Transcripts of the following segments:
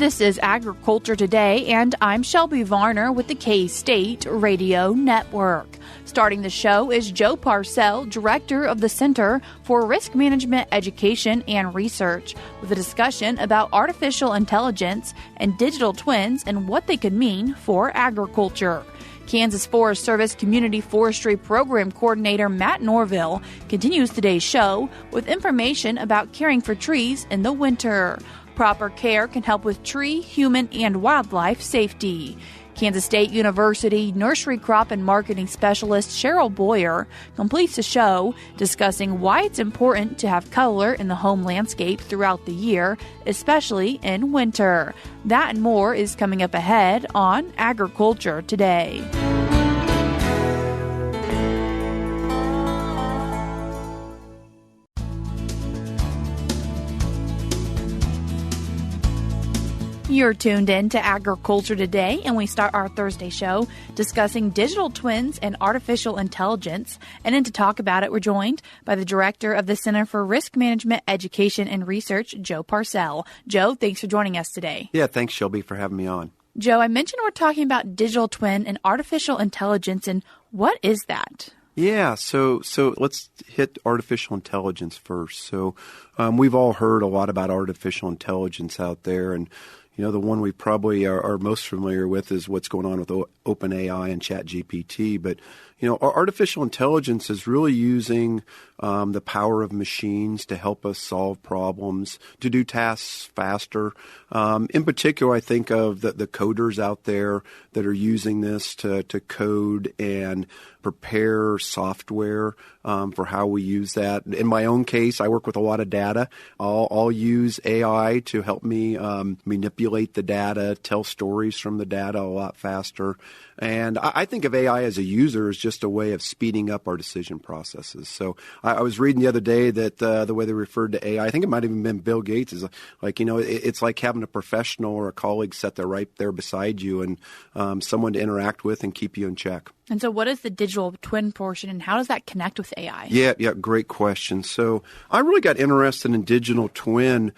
This is Agriculture Today, and I'm Shelby Varner with the K-State Radio Network. Starting the show is Joe Parcell, Director of the Center for Risk Management Education and Research, with a discussion about artificial intelligence and digital twins and what they could mean for agriculture. Kansas Forest Service Community Forestry Program Coordinator Matt Norville continues today's show with information about caring for trees in the winter. Proper care can help with tree, human, and wildlife safety. Kansas State University Nursery Crop and Marketing Specialist Cheryl Boyer completes the show discussing why it's important to have color in the home landscape throughout the year, especially in winter. That and more is coming up ahead on Agriculture Today. You're tuned in to Agriculture Today, and we start our Thursday show discussing digital twins and artificial intelligence. And then to talk about it, we're joined by the Director of the Center for Risk Management Education and Research, Joe Parcell. Joe, thanks for joining us today. Yeah, thanks, Shelby, for having me on. Joe, I mentioned we're talking about digital twin and artificial intelligence, and what is that? Yeah, so let's hit artificial intelligence first. So we've all heard a lot about artificial intelligence out there, and the one we probably are most familiar with is what's going on with OpenAI and ChatGPT. But, artificial intelligence is really using the power of machines to help us solve problems, to do tasks faster. In particular, I think of the coders out there that are using this to code and prepare software for how we use that. In my own case, I work with a lot of data. I'll use AI to help me manipulate the data, tell stories from the data a lot faster. And I think of AI as a user as just a way of speeding up our decision processes. So I was reading the other day that the way they referred to AI, I think it might have even been Bill Gates, is like, it's like having a professional or a colleague sit there right there beside you and someone to interact with and keep you in check. And so what is the digital twin portion, and how does that connect with AI? Yeah, great question. So I really got interested in digital twin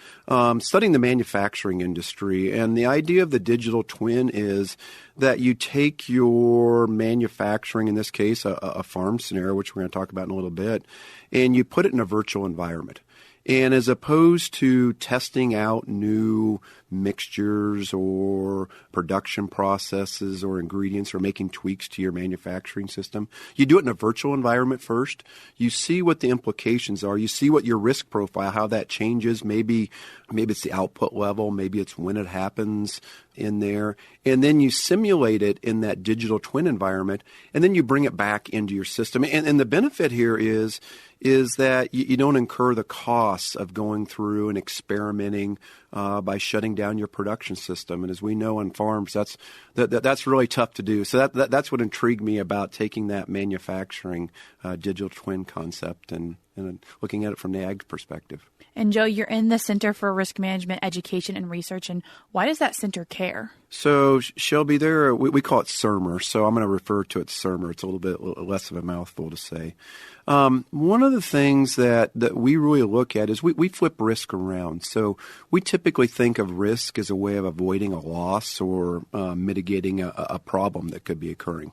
studying the manufacturing industry. And the idea of the digital twin is that you take your manufacturing, in this case, a farm scenario, which we're going to talk about in a little bit, and you put it in a virtual environment. And as opposed to testing out new mixtures or production processes or ingredients or making tweaks to your manufacturing system, you do it in a virtual environment first. You see what the implications are. You see what your risk profile, how that changes. Maybe it's the output level. Maybe it's when it happens in there. And then you simulate it in that digital twin environment, and then you bring it back into your system. And the benefit here is that you don't incur the costs of going through and experimenting by shutting down your production system. And as we know on farms, that's really tough to do. So that's what intrigued me about taking that manufacturing digital twin concept and looking at it from the ag perspective. And Joe, you're in the Center for Risk Management Education and Research, and why does that center care? So, Shelby, we call it CIRMR, so I'm going to refer to it CIRMR. It's a little bit less of a mouthful to say. One of the things that we really look at is we flip risk around. So we typically think of risk as a way of avoiding a loss or mitigating a problem that could be occurring.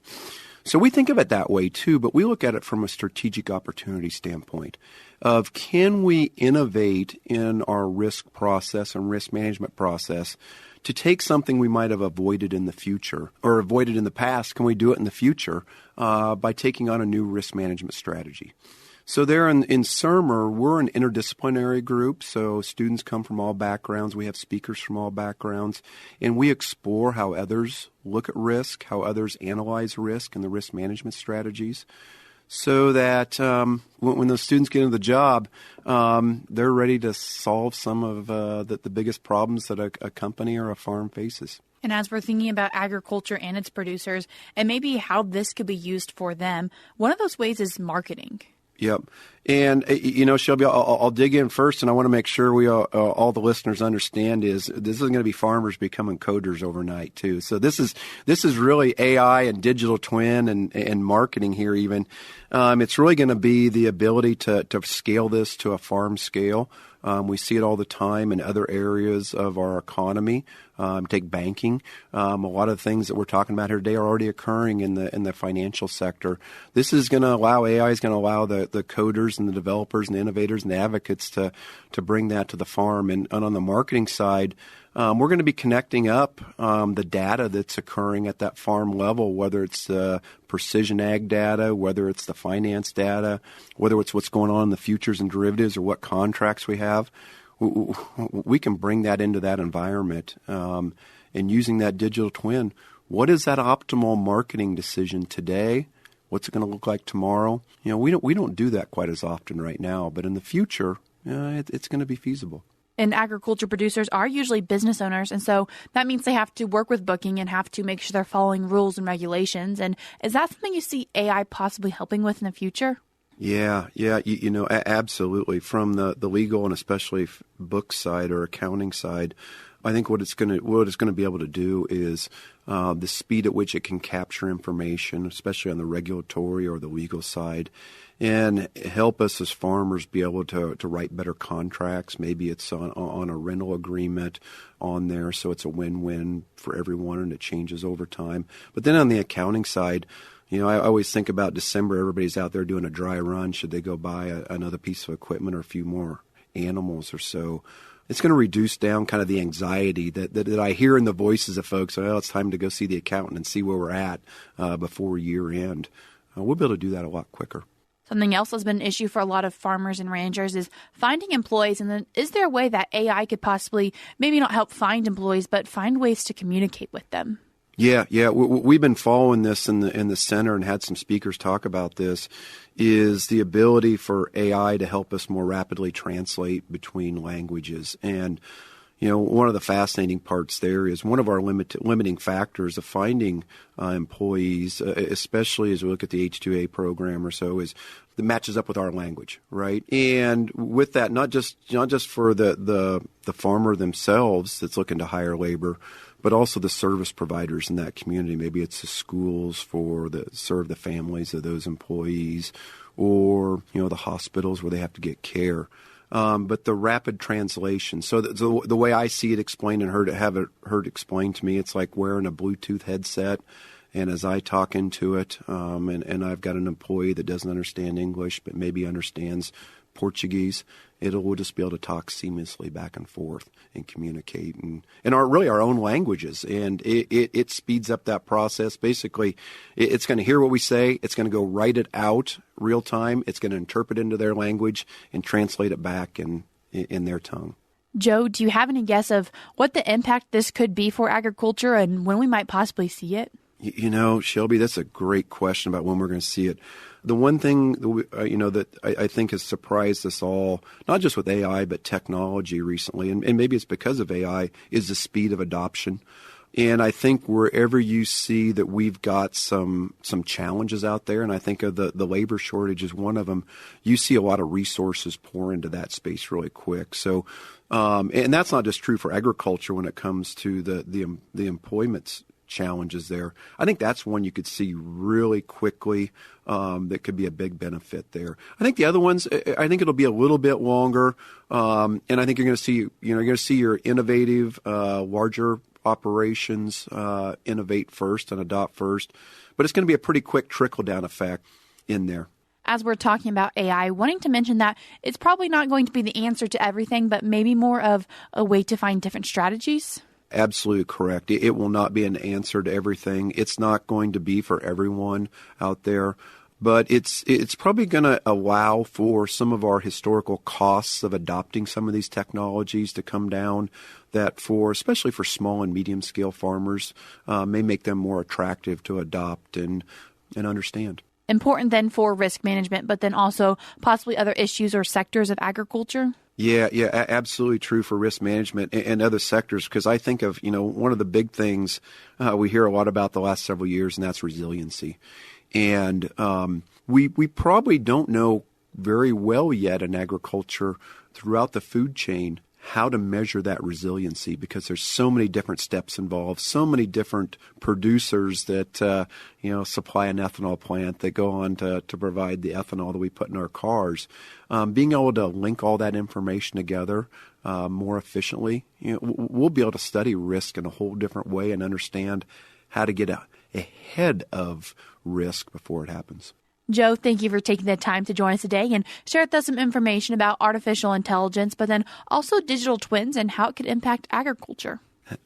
So we think of it that way too, but we look at it from a strategic opportunity standpoint of, can we innovate in our risk process and risk management process to take something we might have avoided in the future or avoided in the past? Can we do it in the future by taking on a new risk management strategy? So there in CIRMR, we're an interdisciplinary group, so students come from all backgrounds. We have speakers from all backgrounds, and we explore how others look at risk, how others analyze risk and the risk management strategies, so that when those students get into the job, they're ready to solve some of the biggest problems that a company or a farm faces. And as we're thinking about agriculture and its producers, and maybe how this could be used for them, one of those ways is marketing. Yep. And, Shelby, I'll dig in first, and I want to make sure all the listeners understand is this isn't going to be farmers becoming coders overnight, too. So this is really AI and digital twin and marketing here even. It's really going to be the ability to scale this to a farm scale. We see it all the time in other areas of our economy. Take banking. A lot of things that we're talking about here today are already occurring in the financial sector. This is going to allow AI is going to allow the coders and the developers and the innovators and the advocates to bring that to the farm. And on the marketing side, we're going to be connecting up the data that's occurring at that farm level, whether it's precision ag data, whether it's the finance data, whether it's what's going on in the futures and derivatives or what contracts we have. We can bring that into that environment and using that digital twin. What is that optimal marketing decision today? What's it going to look like tomorrow? We don't do that quite as often right now, but in the future, it's going to be feasible. And agriculture producers are usually business owners, and so that means they have to work with booking and have to make sure they're following rules and regulations. And is that something you see AI possibly helping with in the future? Yeah, absolutely. From the legal and especially book side or accounting side, I think what it's going to be able to do is the speed at which it can capture information, especially on the regulatory or the legal side, and help us as farmers be able to write better contracts. Maybe it's on a rental agreement on there, so it's a win-win for everyone, and it changes over time. But then on the accounting side, I always think about December. Everybody's out there doing a dry run. Should they go buy another piece of equipment or a few more animals or so? It's going to reduce down kind of the anxiety that I hear in the voices of folks. Oh, it's time to go see the accountant and see where we're at before year end. We'll be able to do that a lot quicker. Something else that's been an issue for a lot of farmers and ranchers is finding employees. And then is there a way that AI could possibly maybe not help find employees, but find ways to communicate with them? Yeah. We've been following this in the center and had some speakers talk about this, is the ability for AI to help us more rapidly translate between languages. And, one of the fascinating parts there is one of our limiting factors of finding employees, especially as we look at the H-2A program or so, is that matches up with our language, right? And with that, not just for the farmer themselves that's looking to hire labor, but also the service providers in that community. Maybe it's the schools serve the families of those employees, or the hospitals where they have to get care. But the rapid translation. So the way I see it explained and have it heard explained to me, it's like wearing a Bluetooth headset. And as I talk into it, and I've got an employee that doesn't understand English but maybe understands Portuguese, we'll just be able to talk seamlessly back and forth and communicate and our own languages. And it speeds up that process. Basically, it's going to hear what we say. It's going to go write it out real time. It's going to interpret into their language and translate it back in their tongue. Joe, do you have any guess of what the impact this could be for agriculture and when we might possibly see it? Shelby, that's a great question about when we're going to see it. The one thing that I think has surprised us all, not just with AI but technology recently, and maybe it's because of AI, is the speed of adoption. And I think wherever you see that we've got some challenges out there, and I think of the labor shortage is one of them, you see a lot of resources pour into that space really quick. So, and that's not just true for agriculture when it comes to the employment challenges there. I think that's one you could see really quickly that could be a big benefit there. I think the other ones, I think it'll be a little bit longer, and I think you're going to see your innovative, larger operations innovate first and adopt first, but it's going to be a pretty quick trickle-down effect in there. As we're talking about AI, wanting to mention that it's probably not going to be the answer to everything, but maybe more of a way to find different strategies. Absolutely correct. It will not be an answer to everything. It's not going to be for everyone out there, but it's probably going to allow for some of our historical costs of adopting some of these technologies to come down, that especially for small and medium scale farmers, may make them more attractive to adopt and understand. Important then for risk management, but then also possibly other issues or sectors of agriculture? Yeah, absolutely true for risk management and other sectors, because I think of, one of the big things we hear a lot about the last several years, and that's resiliency. And we probably don't know very well yet in agriculture throughout the food chain how to measure that resiliency, because there's so many different steps involved, so many different producers that supply an ethanol plant that go on to provide the ethanol that we put in our cars. Being able to link all that information together more efficiently, we'll be able to study risk in a whole different way and understand how to get ahead of risk before it happens. Joe, thank you for taking the time to join us today and share with us some information about artificial intelligence, but then also digital twins and how it could impact agriculture.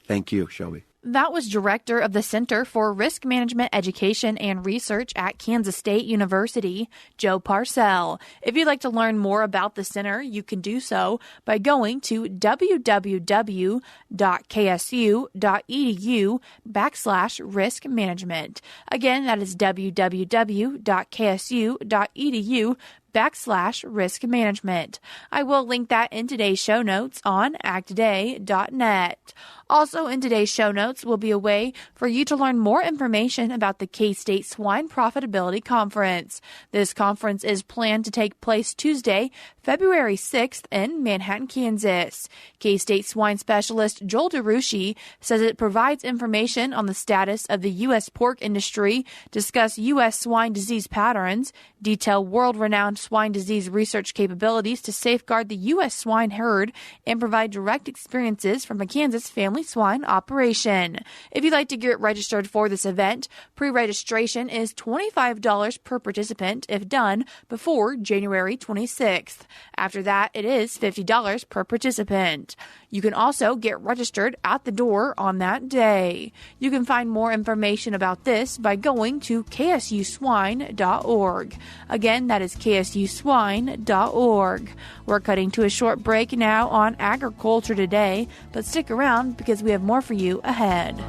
Thank you, Shelby. That was Director of the Center for Risk Management Education and Research at Kansas State University, Joe Parcell. If you'd like to learn more about the center, you can do so by going to www.ksu.edu/risk management. Again, that is www.ksu.edu/risk management. I will link that in today's show notes on actoday.net. Also in today's show notes will be a way for you to learn more information about the K-State Swine Profitability Conference. This conference is planned to take place Tuesday, February 6th in Manhattan, Kansas. K-State swine specialist Joel DeRushi says it provides information on the status of the U.S. pork industry, discuss U.S. swine disease patterns, detail world-renowned swine disease research capabilities to safeguard the U.S. swine herd, and provide direct experiences from a Kansas family swine operation. If you'd like to get registered for this event, pre-registration is $25 per participant if done before January 26th. After that, it is $50 per participant. You can also get registered at the door on that day. You can find more information about this by going to ksuswine.org. Again, that is ksuswine.org. We're cutting to a short break now on Agriculture Today, but stick around because we have more for you ahead.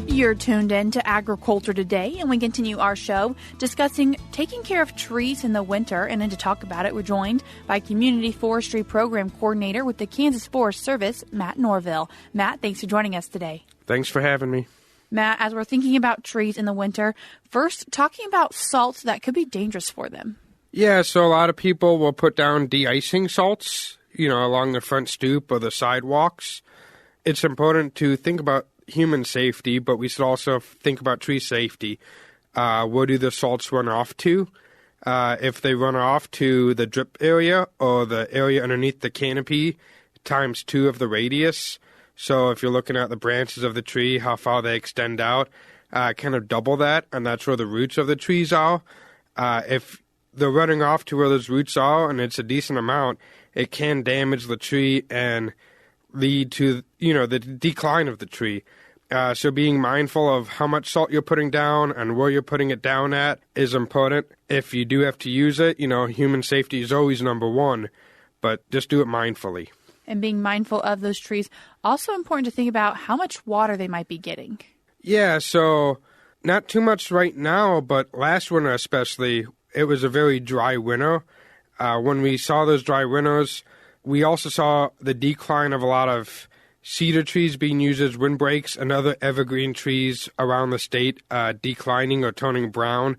You're tuned in to Agriculture Today, and we continue our show discussing taking care of trees in the winter. And then to talk about it, we're joined by Community Forestry Program Coordinator with the Kansas Forest Service, Matt Norville. Matt, thanks for joining us today. Thanks for having me. Matt, as we're thinking about trees in the winter, first talking about salts that could be dangerous for them. Yeah, so a lot of people will put down de-icing salts, along the front stoop or the sidewalks. It's important to think about human safety, but we should also think about tree safety. Where do the salts run off to? If they run off to the drip area or the area underneath the canopy, times 2 of the radius. So if you're looking at the branches of the tree, how far they extend out, kind of double that, and that's where the roots of the trees are. If they're running off to where those roots are, and it's a decent amount, it can damage the tree and lead to, the decline of the tree. So being mindful of how much salt you're putting down and where you're putting it down at is important. If you do have to use it, human safety is always number one, but just do it mindfully. And being mindful of those trees, also important to think about how much water they might be getting. Yeah, so not too much right now, but last winter especially, it was a very dry winter. When we saw those dry winters, we also saw the decline of a lot of cedar trees being used as windbreaks and other evergreen trees around the state declining or turning brown.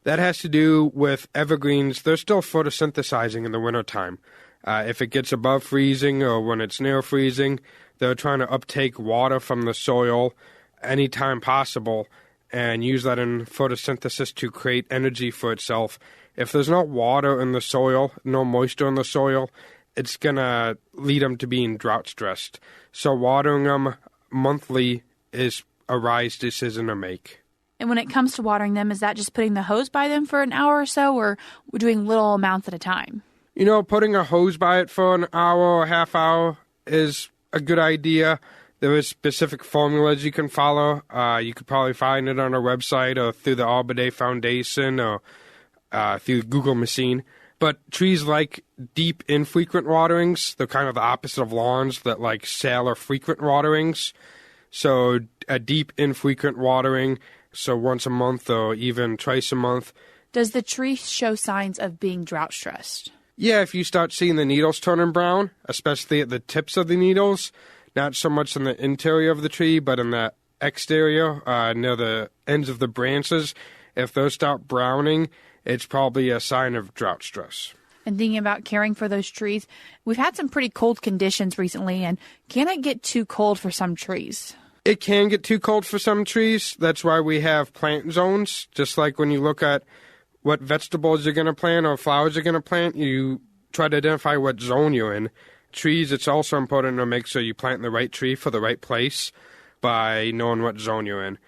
That has to do with evergreens. They're still photosynthesizing in the wintertime. If it gets above freezing or when it's near freezing, they're trying to uptake water from the soil anytime possible and use that in photosynthesis to create energy for itself. If there's no water in the soil, no moisture in the soil, it's going to lead them to being drought-stressed. So watering them monthly is a wise decision to make. And when it comes to watering them, is that just putting the hose by them for an hour or so, or doing little amounts at a time? Putting a hose by it for an hour or half hour is a good idea. There is specific formulas you can follow. You could probably find it on our website or through the Arbor Day Foundation or through Google Machine. But trees like deep, infrequent waterings. They're kind of the opposite of lawns that like shallow or frequent waterings. So a deep, infrequent watering, so once a month or even twice a month. Does the tree show signs of being drought stressed? Yeah, if you start seeing the needles turning brown, especially at the tips of the needles, not so much in the interior of the tree, but in the exterior, near the ends of the branches, if those start browning, it's probably a sign of drought stress. And thinking about caring for those trees, we've had some pretty cold conditions recently, and can it get too cold for some trees? It can get too cold for some trees. That's why we have plant zones. Just like when you look at what vegetables you're going to plant or flowers you're going to plant, you try to identify what zone you're in. Trees, it's also important to make sure you plant the right tree for the right place by knowing what zone you're in.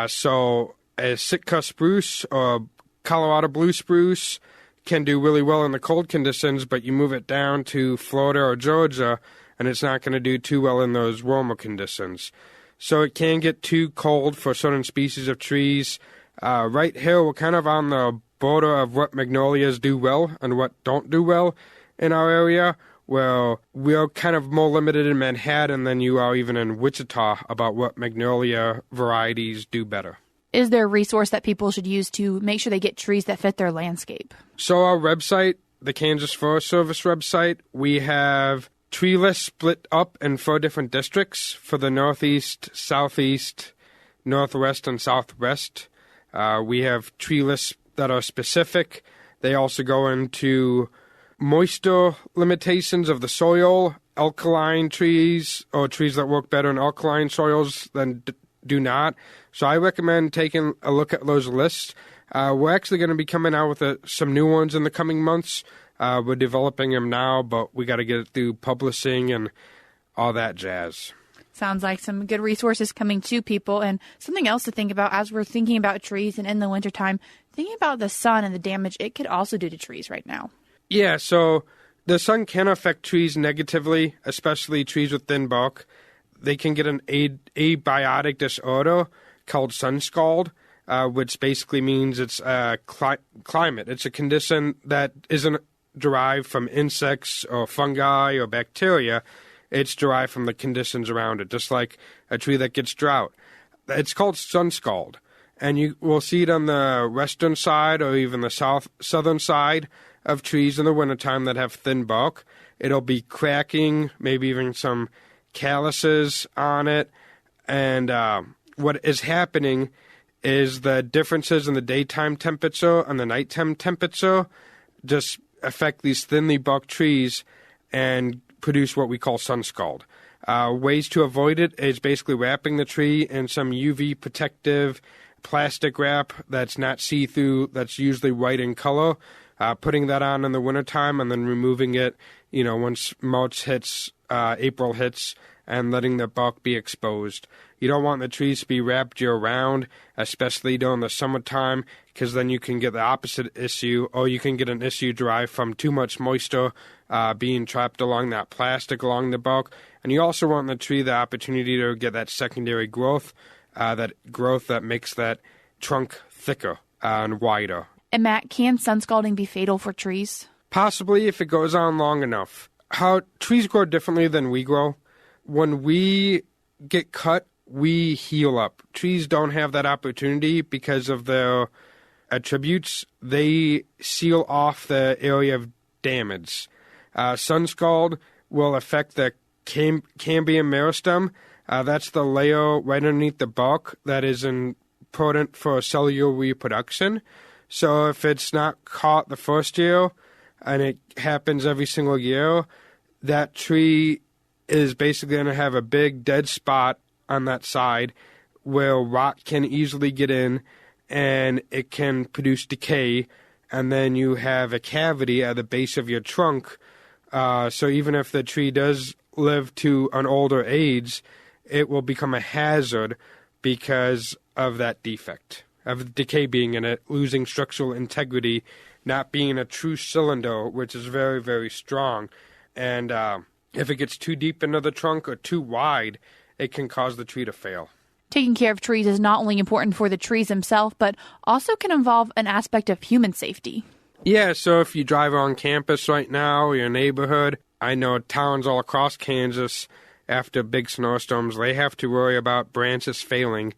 So a Sitka spruce or Colorado blue spruce can do really well in the cold conditions, but you move it down to Florida or Georgia, and it's not going to do too well in those warmer conditions. So it can get too cold for certain species of trees. Right here, we're kind of on the border of what magnolias do well and what don't do well in our area. Well, we're kind of more limited in Manhattan than you are even in Wichita about what magnolia varieties do better. Is there a resource that people should use to make sure they get trees that fit their landscape? So our website, the Kansas Forest Service website, we have tree lists split up in 4 different districts for the Northeast, Southeast, Northwest, and Southwest. We have tree lists that are specific. They also go into moisture limitations of the soil, alkaline trees, or trees that work better in alkaline soils than do not. So I recommend taking a look at those lists. We're actually going to be coming out with some new ones in the coming months. We're developing them now, but we got to get it through publishing and all that jazz. Sounds like some good resources coming to people. And something else to think about as we're thinking about trees and in the wintertime, thinking about the sun and the damage it could also do to trees right now. Yeah, so the sun can affect trees negatively, especially trees with thin bark. They can get an abiotic disorder called sun scald, which basically means it's climate. It's a condition that isn't derived from insects or fungi or bacteria. It's derived from the conditions around it, just like a tree that gets drought. It's called sun scald, and you will see it on the western side or even the southern side of trees in the wintertime that have thin bark. It'll be cracking, maybe even some calluses on it, and what is happening is the differences in the daytime temperature and the nighttime temperature just affect these thinly barked trees and produce what we call sun scald. Ways to avoid it is basically wrapping the tree in some UV protective plastic wrap that's not see-through, that's usually white in color, putting that on in the wintertime and then removing it, once March hits, April hits, and letting the bark be exposed. You don't want the trees to be wrapped year-round, especially during the summertime, because then you can get the opposite issue, or you can get an issue derived from too much moisture being trapped along that plastic along the bark. And you also want the tree the opportunity to get that secondary growth, that makes that trunk thicker and wider. And Matt, can sun scalding be fatal for trees? Possibly if it goes on long enough. How trees grow differently than we grow. When we get cut, we heal up. Trees don't have that opportunity because of their attributes. They seal off the area of damage. Sun scald will affect the cambium meristem. That's the layer right underneath the bark that is important for cellular reproduction. So if it's not caught the first year, and it happens every single year, that tree is basically going to have a big dead spot on that side where rot can easily get in and it can produce decay, and then you have a cavity at the base of your trunk. So even if the tree does live to an older age, it will become a hazard because of that defect, of decay being in it, losing structural integrity, not being a true cylinder, which is very, very strong. And if it gets too deep into the trunk or too wide, it can cause the tree to fail. Taking care of trees is not only important for the trees themselves, but also can involve an aspect of human safety. Yeah, so if you drive on campus right now, or your neighborhood, I know towns all across Kansas, after big snowstorms, they have to worry about branches failing.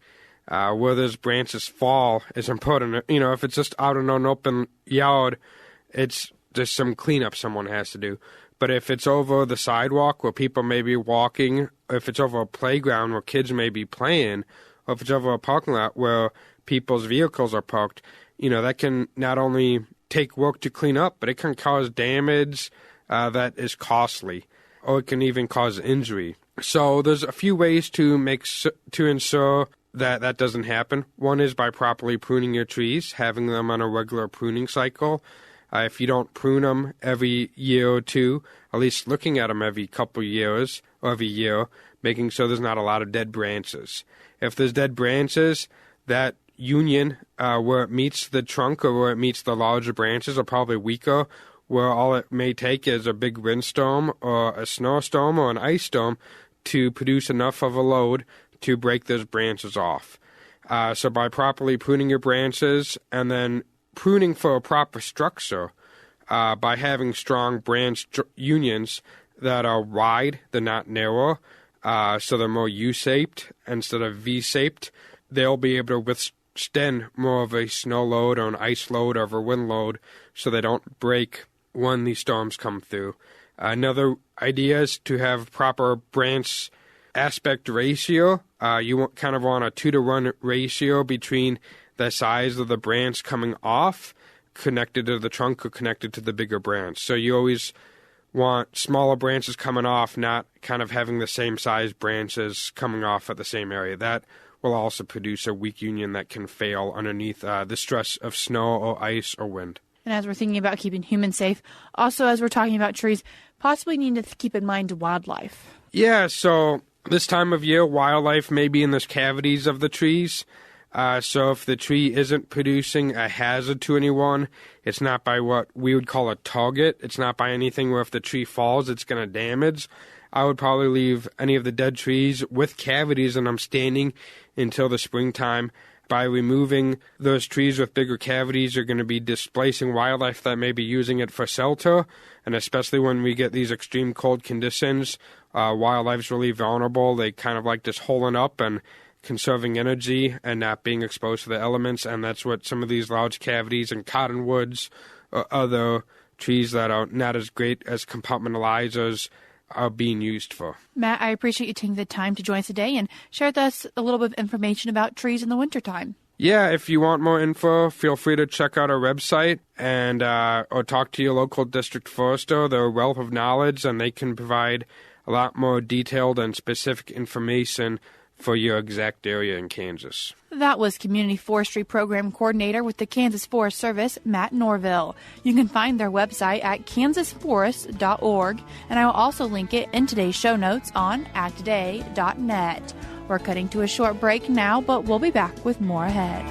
Where those branches fall is important. If it's just out in an open yard, it's just some cleanup someone has to do. But if it's over the sidewalk where people may be walking, if it's over a playground where kids may be playing, or if it's over a parking lot where people's vehicles are parked, that can not only take work to clean up, but it can cause damage that is costly, or it can even cause injury. So there's a few ways to ensure that doesn't happen. One is by properly pruning your trees, having them on a regular pruning cycle. If you don't prune them every year or two, at least looking at them every couple years or every year, making sure there's not a lot of dead branches. If there's dead branches, that union where it meets the trunk or where it meets the larger branches are probably weaker, where all it may take is a big windstorm or a snowstorm or an ice storm to produce enough of a load to break those branches off. So by properly pruning your branches and then pruning for a proper structure, by having strong branch unions that are wide, they're not narrow, so they're more U-shaped instead of V-shaped, they'll be able to withstand more of a snow load or an ice load or a wind load so they don't break when these storms come through. Another idea is to have proper branch aspect ratio. You kind of want a 2-to-1 ratio between the size of the branch coming off connected to the trunk or connected to the bigger branch. So you always want smaller branches coming off, not kind of having the same size branches coming off at the same area. That will also produce a weak union that can fail underneath the stress of snow or ice or wind. And as we're thinking about keeping humans safe, also as we're talking about trees, possibly need to keep in mind wildlife. Yeah, so this time of year, wildlife may be in the cavities of the trees. So if the tree isn't producing a hazard to anyone, it's not by what we would call a target. It's not by anything where if the tree falls, it's going to damage. I would probably leave any of the dead trees with cavities in them standing until the springtime. By removing those trees with bigger cavities, you're going to be displacing wildlife that may be using it for shelter. And especially when we get these extreme cold conditions, wildlife's really vulnerable. They kind of like just holding up and conserving energy and not being exposed to the elements. And that's what some of these large cavities and cottonwoods or other trees that are not as great as compartmentalizers are being used for. Matt, I appreciate you taking the time to join us today and share with us a little bit of information about trees in the wintertime. Yeah, if you want more info, feel free to check out our website and or talk to your local district forester. They're a wealth of knowledge, and they can provide a lot more detailed and specific information for your exact area in Kansas. That was Community Forestry Program Coordinator with the Kansas Forest Service, Matt Norville. You can find their website at kansasforest.org, and I will also link it in today's show notes on agtoday.net. We're cutting to a short break now, but we'll be back with more ahead.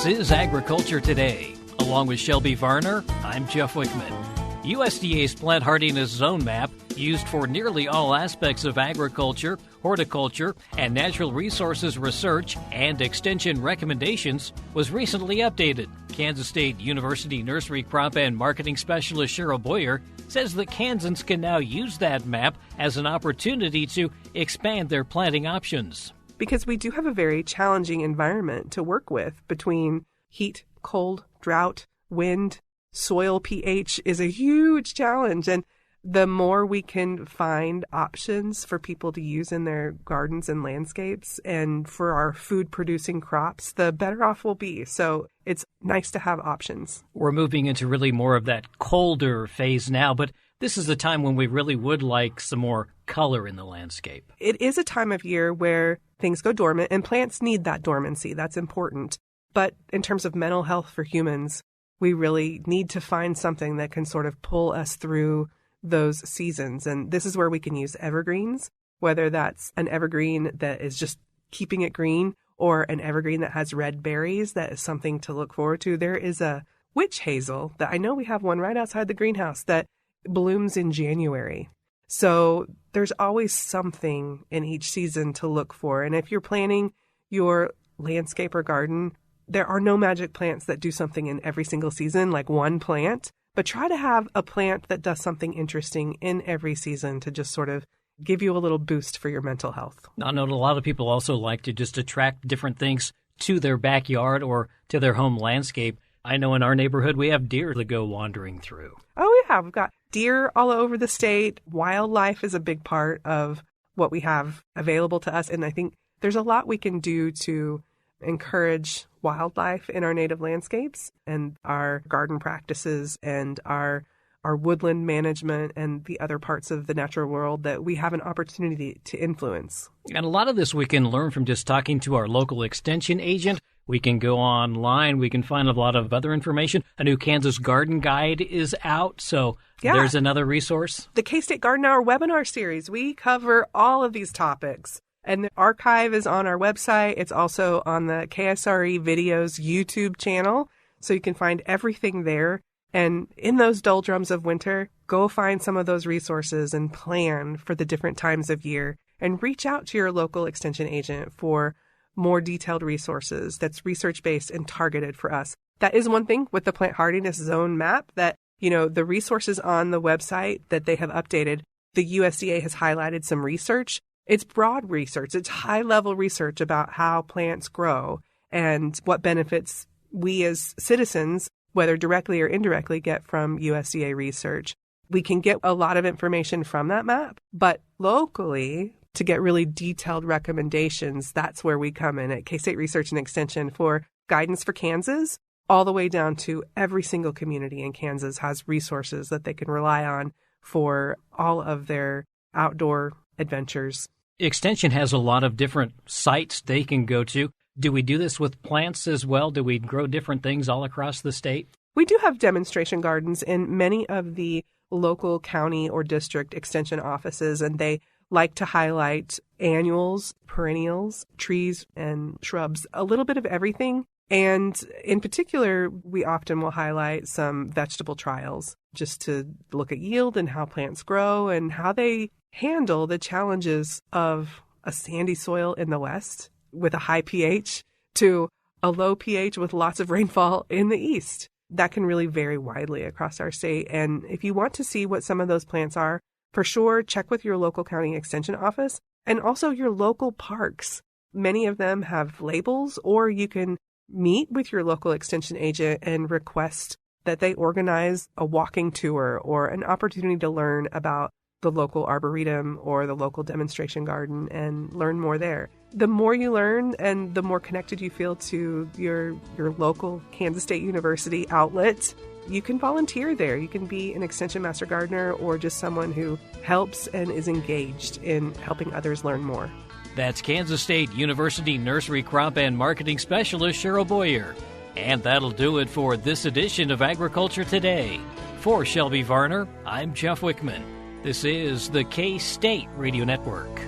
This is Agriculture Today. Along with Shelby Varner, I'm Jeff Wickman. USDA's plant hardiness zone map, used for nearly all aspects of agriculture, horticulture, and natural resources research and extension recommendations, was recently updated. Kansas State University Nursery Crop and Marketing Specialist Cheryl Boyer says that Kansans can now use that map as an opportunity to expand their planting options. Because we do have a very challenging environment to work with between heat, cold, drought, wind, soil pH is a huge challenge. And the more we can find options for people to use in their gardens and landscapes and for our food-producing crops, the better off we'll be. So it's nice to have options. We're moving into really more of that colder phase now, but this is a time when we really would like some more color in the landscape. It is a time of year where things go dormant, and plants need that dormancy. That's important. But in terms of mental health for humans, we really need to find something that can sort of pull us through those seasons. And this is where we can use evergreens, whether that's an evergreen that is just keeping it green or an evergreen that has red berries. That is something to look forward to. There is a witch hazel that I know we have one right outside the greenhouse that blooms in January. So there's always something in each season to look for. And if you're planting your landscape or garden, there are no magic plants that do something in every single season, like one plant. but try to have a plant that does something interesting in every season to just sort of give you a little boost for your mental health. I know a lot of people also like to just attract different things to their backyard or to their home landscape. I know in our neighborhood we have deer that go wandering through. Oh, yeah. We've got deer all over the state. Wildlife is a big part of what we have available to us. And I think there's a lot we can do to encourage wildlife in our native landscapes and our garden practices and our woodland management and the other parts of the natural world that we have an opportunity to influence. And a lot of this we can learn from just talking to our local extension agent. We can go online. We can find a lot of other information. A new Kansas Garden Guide is out, so there's another resource. The K-State Garden Hour webinar series, we cover all of these topics. And the archive is on our website. It's also on the KSRE Videos YouTube channel, so you can find everything there. And in those doldrums of winter, go find some of those resources and plan for the different times of year and reach out to your local extension agent for more detailed resources that's research-based and targeted for us. That is one thing with the plant hardiness zone map that, the resources on the website that they have updated, the USDA has highlighted some research. It's broad research. It's high-level research about how plants grow and what benefits we as citizens, whether directly or indirectly, get from USDA research. We can get a lot of information from that map, but locally, to get really detailed recommendations, that's where we come in at K-State Research and Extension for guidance for Kansas, all the way down to every single community in Kansas has resources that they can rely on for all of their outdoor adventures. Extension has a lot of different sites they can go to. Do we do this with plants as well? Do we grow different things all across the state? We do have demonstration gardens in many of the local county or district extension offices, and they like to highlight annuals, perennials, trees, and shrubs, a little bit of everything. And in particular, we often will highlight some vegetable trials just to look at yield and how plants grow and how they handle the challenges of a sandy soil in the west with a high pH to a low pH with lots of rainfall in the east. That can really vary widely across our state. And if you want to see what some of those plants are, for sure, check with your local county extension office and also your local parks. Many of them have labels, or you can meet with your local extension agent and request that they organize a walking tour or an opportunity to learn about the local arboretum or the local demonstration garden and learn more there. The more you learn and the more connected you feel to your local Kansas State University outlet, you can volunteer there. You can be an extension master gardener or just someone who helps and is engaged in helping others learn more. That's Kansas State University Nursery Crop and Marketing Specialist Cheryl Boyer. And that'll do it for this edition of Agriculture Today. For Shelby Varner, I'm Jeff Wickman. This is the K-State Radio Network.